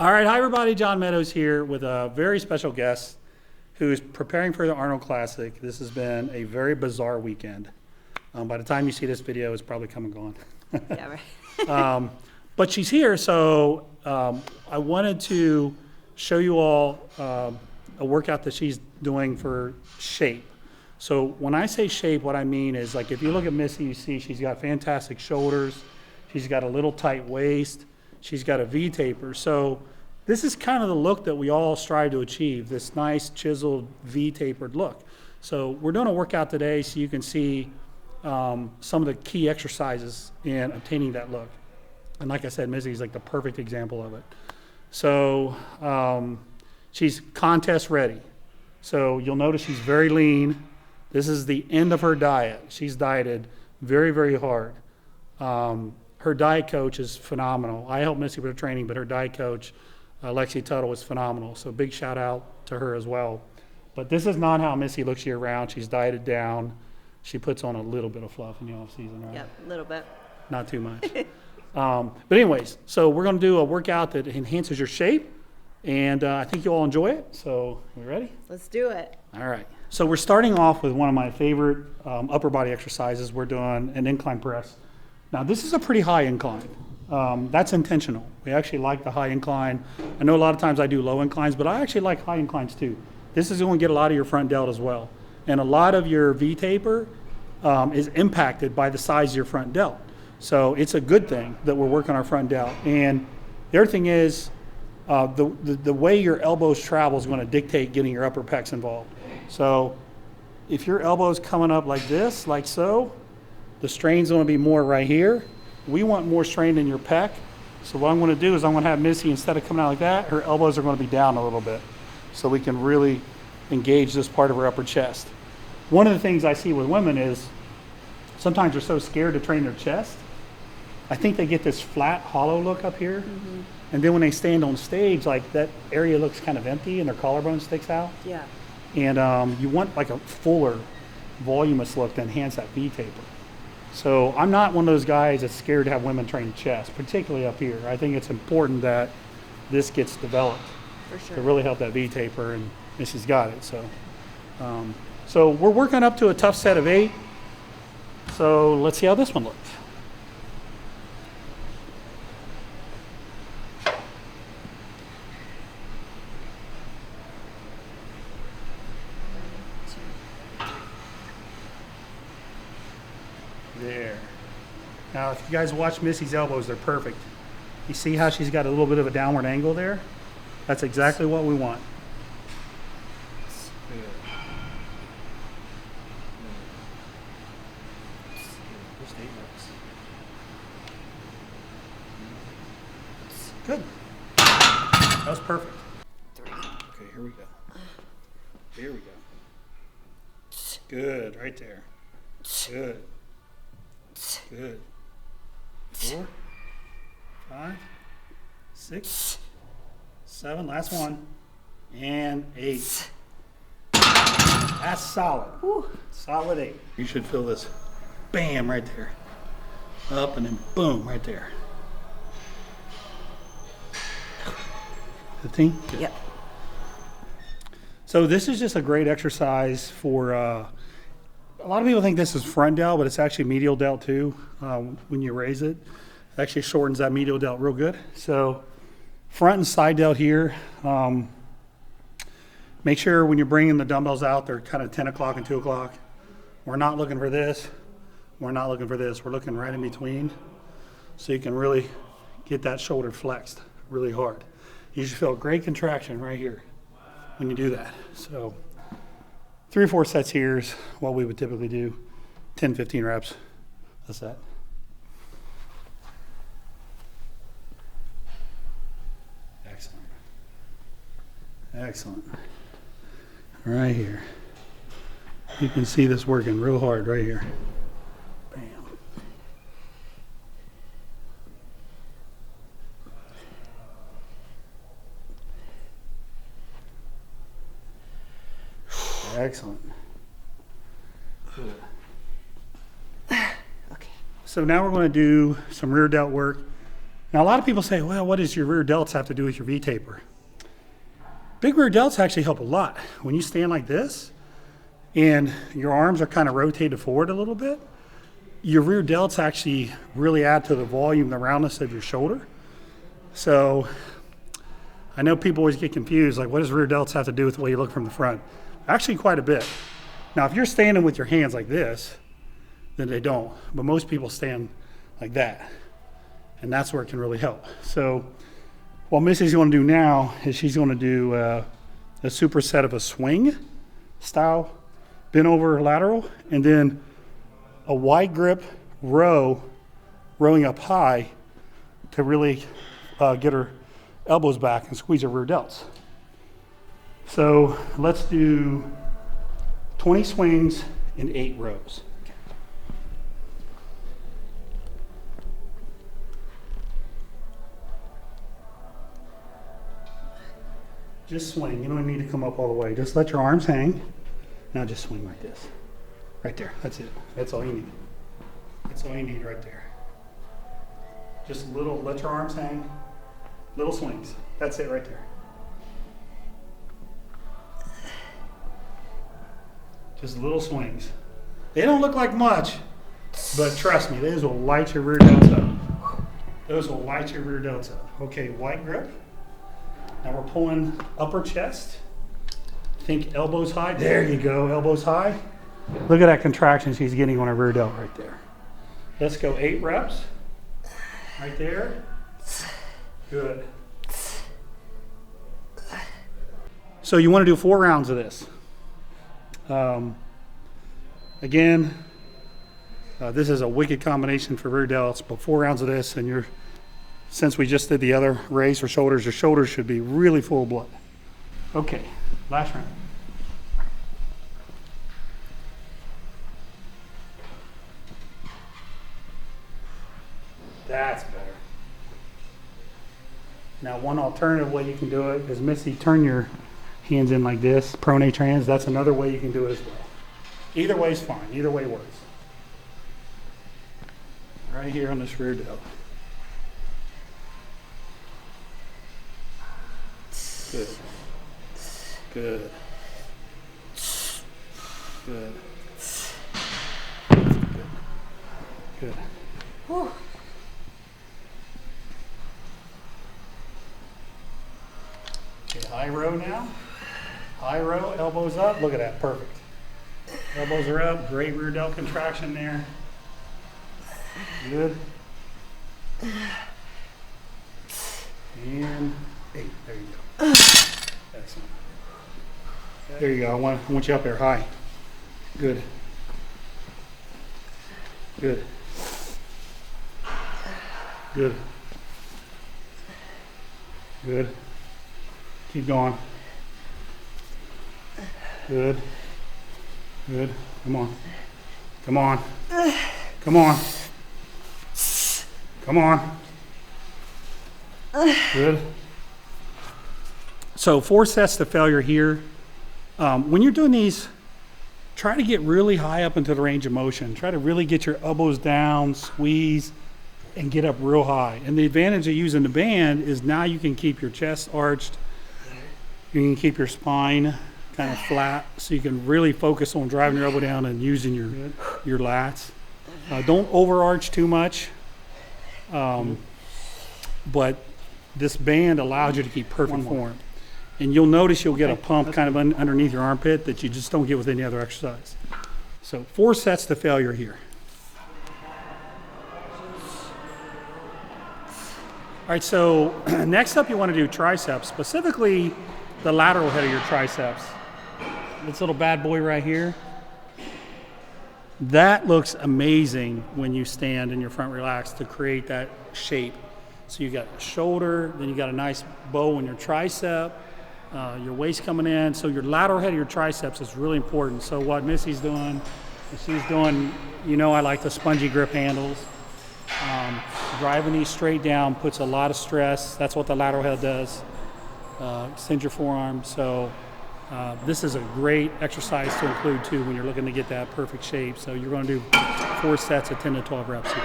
All right, hi everybody, John Meadows here with a very special guest who is preparing for the Arnold Classic. This has been a very bizarre weekend. By the time you see this video, it's probably come and gone. Yeah, right. But she's here, so I wanted to show you all a workout that she's doing for shape. So when I say shape, what I mean is, like, if you look at Missy, you see she's got fantastic shoulders, she's got a little tight waist, she's got a V-taper. So this is kind of the look that we all strive to achieve, this nice chiseled V-tapered look. So we're doing a workout today so you can see some of the key exercises in obtaining that look. And like I said, Missy's like the perfect example of it. So she's contest ready. So you'll notice she's very lean. This is the end of her diet. She's dieted very, very hard. Her diet coach is phenomenal. I help Missy with her training, but her diet coach, Lexi Tuttle, is phenomenal. So big shout out to her as well. But this is not how Missy looks year round. She's dieted down. She puts on a little bit of fluff in the off season, right? Yep, a little bit. Not too much. But anyways, so we're going to do a workout that enhances your shape, and I think you'll all enjoy it. So we ready? Let's do it. All right. So we're starting off with one of my favorite upper body exercises. We're doing an incline press. Now this is a pretty high incline. That's intentional. We actually like the high incline. I know a lot of times I do low inclines, but I actually like high inclines too. This is going to get a lot of your front delt as well. And a lot of your V-taper is impacted by the size of your front delt. So it's a good thing that we're working our front delt. And the other thing is the way your elbows travel is going to dictate getting your upper pecs involved. So if your elbow's coming up like this, like so, the strain's going to be more right here. We want more strain in your pec. So what I'm going to do is I'm going to have Missy, instead of coming out like that, her elbows are going to be down a little bit. So we can really engage this part of her upper chest. One of the things I see with women is sometimes they're so scared to train their chest. I think they get this flat, hollow look up here. Mm-hmm. And then when they stand on stage, like that area looks kind of empty and their collarbone sticks out. Yeah. And you want like a fuller, voluminous look to enhance that V-taper. So I'm not one of those guys that's scared to have women train chest, particularly up here. I think it's important that this gets developed For sure. to really help that V-taper, and Missy's got it. So we're working up to a tough set of 8. So let's see how this one looks. There. Now, if you guys watch Missy's elbows, they're perfect. You see how she's got a little bit of a downward angle there? That's exactly what we want. Good. That was perfect. 3. Okay, here we go. Here we go. Good, right there. Good. Good. 4, 5, 6, 7, last one, and 8. That's solid. Woo. Solid 8. You should feel this. Bam, right there. Up and then boom, right there. 15? Yep. So this is just a great exercise for, a lot of people think this is front delt, but it's actually medial delt too. When you raise it, it actually shortens that medial delt real good. So front and side delt here. Make sure when you're bringing the dumbbells out, they're kind of 10 o'clock and 2 o'clock. We're not looking for this. We're not looking for this. We're looking right in between. So you can really get that shoulder flexed really hard. You should feel a great contraction right here when you do that. So 3 or 4 sets here is what we would typically do. 10, 15 reps. That's that. Excellent. Excellent. Right here. You can see this working real hard right here. Bam. Excellent. Okay. So now we're going to do some rear delt work. Now, a lot of people say, well, what does your rear delts have to do with your V-taper? Big rear delts actually help a lot. When you stand like this and your arms are kind of rotated forward a little bit, your rear delts actually really add to the volume, the roundness of your shoulder. So I know people always get confused, like what does rear delts have to do with the way you look from the front? Actually quite a bit. Now, if you're standing with your hands like this, then they don't. But most people stand like that. And that's where it can really help. So what Missy's going to do now is she's going to do a superset of a swing style, bent over lateral, and then a wide grip row, rowing up high to really get her elbows back and squeeze her rear delts. So let's do 20 swings in 8 rows. Just swing. You don't need to come up all the way. Just let your arms hang. Now just swing like this. Right there. That's it. That's all you need. That's all you need right there. Just little, let your arms hang. Little swings. That's it right there. Just little swings. They don't look like much, but trust me, those will light your rear delts up. Those will light your rear delts up. Okay, wide grip. Now we're pulling upper chest. Think elbows high. There you go, elbows high. Look at that contraction she's getting on her rear delt right there. Let's go 8 reps. Right there. Good. So you want to do 4 rounds of this. Again, this is a wicked combination for rear delts, but 4 rounds of this, and since we just did the other raise for shoulders, your shoulders should be really full of blood. Okay, last round. That's better. Now, one alternative way you can do it is, Missy, turn your hands in like this, pronate your hands. That's another way you can do it as well. Either way is fine. Either way works. Right here on this rear delt. Good. Good. Good. Good. Good. Whew. Okay, high row now. High row, elbows up. Look at that, perfect. Elbows are up, great rear delt contraction there. Good. And 8, there you go. Excellent. There you go, I want you up there, high. Good. Good. Good. Good. Keep going. Good. Good. Come on. Come on. Come on. Come on. Good. So 4 sets to failure here. When you're doing these, try to get really high up into the range of motion. Try to really get your elbows down, squeeze, and get up real high. And the advantage of using the band is now you can keep your chest arched. You can keep your spine kind of flat, so you can really focus on driving your elbow down and using your lats. Don't overarch too much, but this band allows you to keep perfect form. And you'll notice you'll get a pump kind of underneath your armpit that you just don't get with any other exercise. So 4 sets to failure here. All right, so next up you want to do triceps, specifically the lateral head of your triceps. This little bad boy right here. That looks amazing when you stand and your front relaxed to create that shape. So you got a shoulder, then you got a nice bow in your tricep, your waist coming in. So your lateral head of your triceps is really important. So what Missy's doing, she's doing, I like the spongy grip handles. Driving these straight down puts a lot of stress. That's what the lateral head does. Extend your forearm. So this is a great exercise to include too when you're looking to get that perfect shape. So you're going to do 4 sets of 10 to 12 reps here.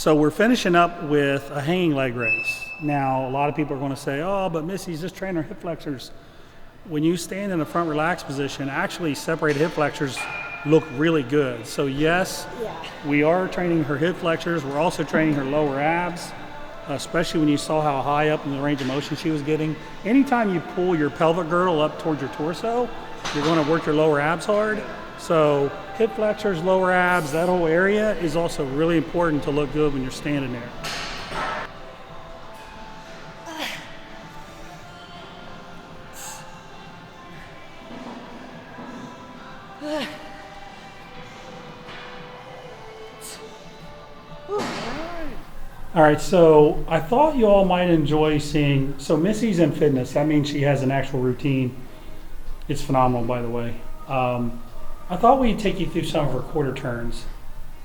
So we're finishing up with a hanging leg raise. Now, a lot of people are going to say, oh, but Missy's just training her hip flexors. When you stand in the front relaxed position, actually separated hip flexors look really good. So yes, we are training her hip flexors. We're also training her lower abs, especially when you saw how high up in the range of motion she was getting. Anytime you pull your pelvic girdle up towards your torso, you're going to work your lower abs hard. So hip flexors, lower abs, that whole area is also really important to look good when you're standing there. All right, so I thought you all might enjoy seeing, so Missy's in fitness. That means she has an actual routine. It's phenomenal, by the way. I thought we'd take you through some of her quarter turns.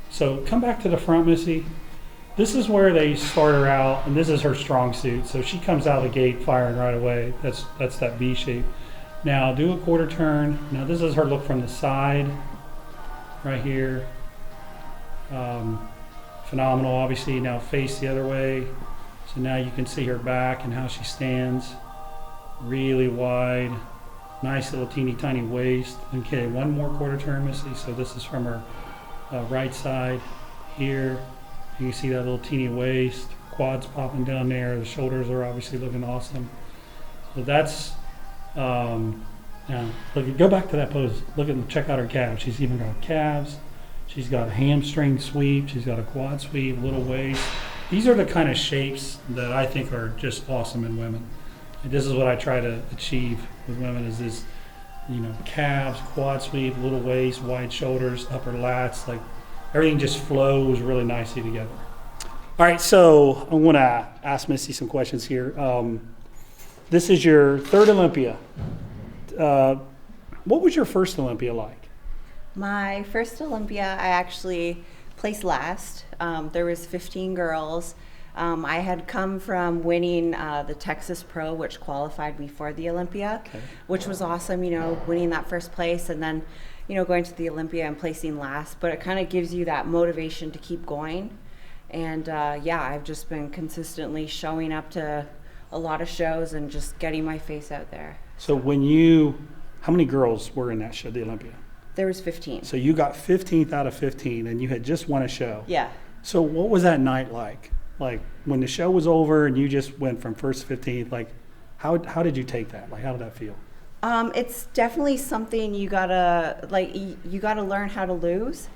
So come back to the front, Missy. This is where they start her out, and this is her strong suit. So she comes out of the gate firing right away. That's that V shape. Now do a quarter turn. Now this is her look from the side, right here. Phenomenal, obviously. Now face the other way. So now you can see her back and how she stands. Really wide. Nice little teeny tiny waist. Okay, one more quarter turn, Missy. So this is from her right side here. You can see that little teeny waist. Quads popping down there. The shoulders are obviously looking awesome. So that's, now look, go back to that pose. Look at, check out her calves. She's even got calves. She's got a hamstring sweep. She's got a quad sweep, little waist. These are the kind of shapes that I think are just awesome in women. And this is what I try to achieve with women is this, calves, quad sweep, little waist, wide shoulders, upper lats, like everything just flows really nicely together. All right, so I want to ask Missy some questions here. This is your third Olympia. What was your first Olympia like? My first Olympia, I actually placed last. There was 15 girls. I had come from winning the Texas Pro, which qualified me for the Olympia, which was awesome, winning that first place and then, going to the Olympia and placing last. But it kind of gives you that motivation to keep going. And I've just been consistently showing up to a lot of shows and just getting my face out there. So how many girls were in that show, the Olympia? There was 15. So you got 15th out of 15 and you had just won a show. Yeah. So what was that night like? Like when the show was over and you just went from first to 15th, like how did you take that? Like how did that feel? It's definitely something you gotta learn how to lose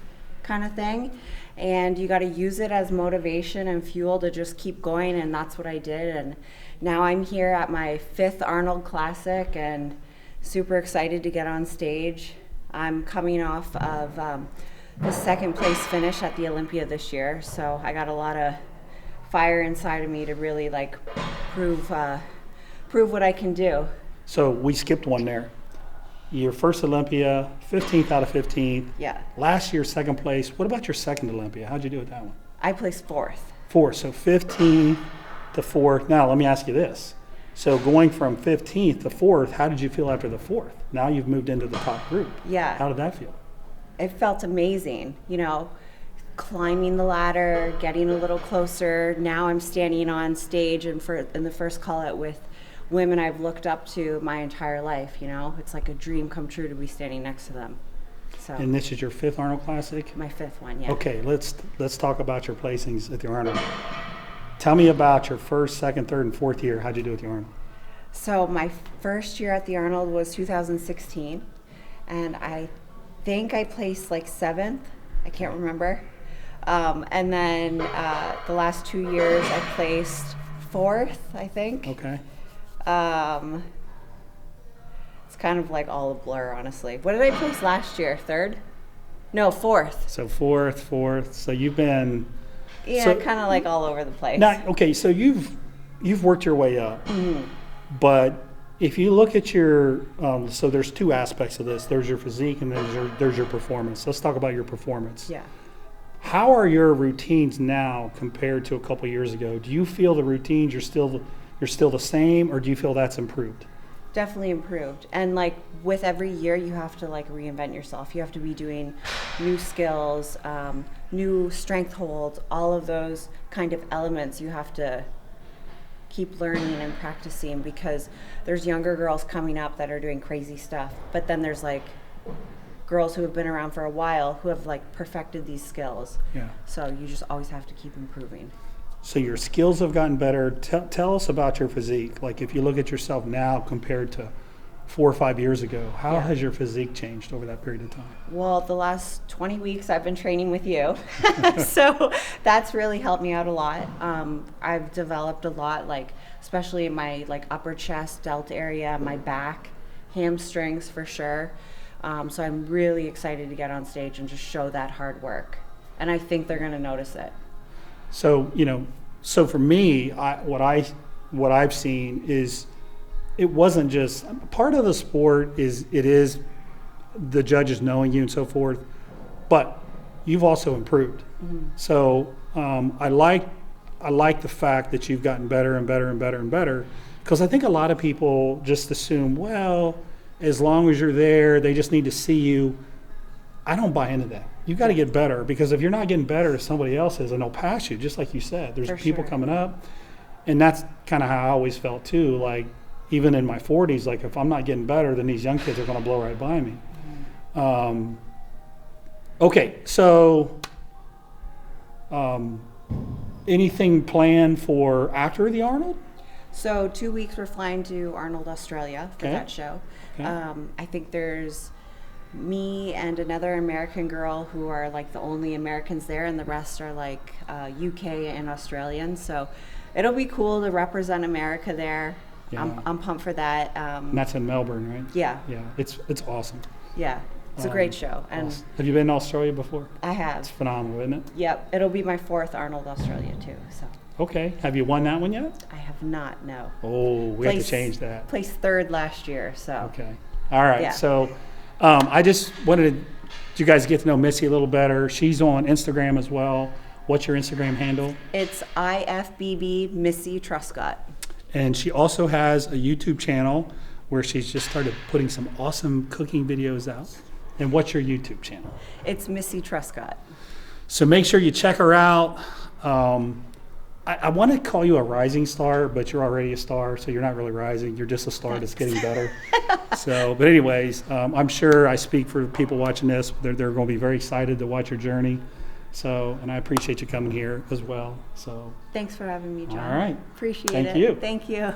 kind of thing. And you gotta use it as motivation and fuel to just keep going, and that's what I did. And now I'm here at my 5th Arnold Classic and super excited to get on stage. I'm coming off of the second place finish at the Olympia this year, so I got a lot of fire inside of me to really prove what I can do. So we skipped one there. Your first Olympia, 15th out of 15. Yeah. Last year, second place. What about your second Olympia? How'd you do with that one? I placed 4th. 4th, so 15th to 4th. Now let me ask you this. So going from 15th to 4th, how did you feel after the 4th? Now you've moved into the top group. Yeah. How did that feel? It felt amazing, climbing the ladder, getting a little closer. Now I'm standing on stage in the first call out with women I've looked up to my entire life, It's like a dream come true to be standing next to them. So. And this is your 5th Arnold Classic? My 5th one, yeah. Okay, let's talk about your placings at the Arnold. Tell me about your first, second, third, and 4th year. How'd you do at the Arnold? So my first year at the Arnold was 2016, and I think I placed 7th. I can't remember. And then the last 2 years I placed 4th, I think. Okay. It's kind of all a blur, honestly. What did I place last year? 3rd? No, 4th. So 4th. So you've been... Yeah, so, kind of all over the place. Okay, so you've worked your way up. Mm-hmm. But if you look at your... so there's 2 aspects of this. There's your physique and there's your performance. Let's talk about your performance. Yeah. How are your routines now compared to a couple years ago? Do you feel the routines you're still the same, or do you feel that's improved? definitely improved. And like with every year, you have to like reinvent yourself. You have to be doing new skills, new strength holds, all of those kind of elements you have to keep learning and practicing, because there's younger girls coming up that are doing crazy stuff. But then there's like girls who have been around for a while who have like perfected these skills. Yeah. So you just always have to keep improving. So your skills have gotten better. Tell us about your physique. Like if you look at yourself now compared to 4 or 5 years ago, how has your physique changed over that period of time? Well, the last 20 weeks I've been training with you. So that's really helped me out a lot. I've developed a lot, like especially in my like upper chest, delt area, my back, hamstrings for sure. So I'm really excited to get on stage and just show that hard work. And I think they're going to notice it. So, so for me, what I've seen is it wasn't just part of the sport is the judges knowing you and so forth, but you've also improved. Mm-hmm. So I like the fact that you've gotten better and better and better and better, because I think a lot of people just assume, well, as long as you're there, they just need to see you. I don't buy into that. You got to get better, because if you're not getting better, somebody else is, and they'll pass you, just like you said. There's people coming up, and that's kind of how I always felt too. Like even in my 40s, like if I'm not getting better, then these young kids are going to blow right by me. Mm-hmm. Okay, so anything planned for after the Arnold? So 2 weeks we're flying to Arnold, Australia for that show. Okay. I think there's me and another American girl who are like the only Americans there, and the rest are like UK and Australians. So it'll be cool to represent America there. Yeah. I'm pumped for that. And that's in Melbourne, right? Yeah. Yeah, it's awesome. Yeah, it's a great show. And awesome. Have you been to Australia before? I have. It's phenomenal, isn't it? Yep, it'll be my 4th Arnold Australia too. So. Okay, have you won that one yet? I have not. No. Oh, we have to change that. Placed 3rd last year. So. Okay. All right. Yeah. So. I just wanted you guys to get to know Missy a little better. She's on Instagram as well. What's your Instagram handle? It's IFBB Missy Truscott. And she also has a YouTube channel where she's just started putting some awesome cooking videos out. And what's your YouTube channel? It's Missy Truscott. So make sure you check her out. I want to call you a rising star, but you're already a star, so you're not really rising. You're just a star that's getting better. So, but anyways, I'm sure I speak for people watching this. They're going to be very excited to watch your journey. So, and I appreciate you coming here as well. So, thanks for having me, John. All right. Appreciate it. Thank you. Thank you.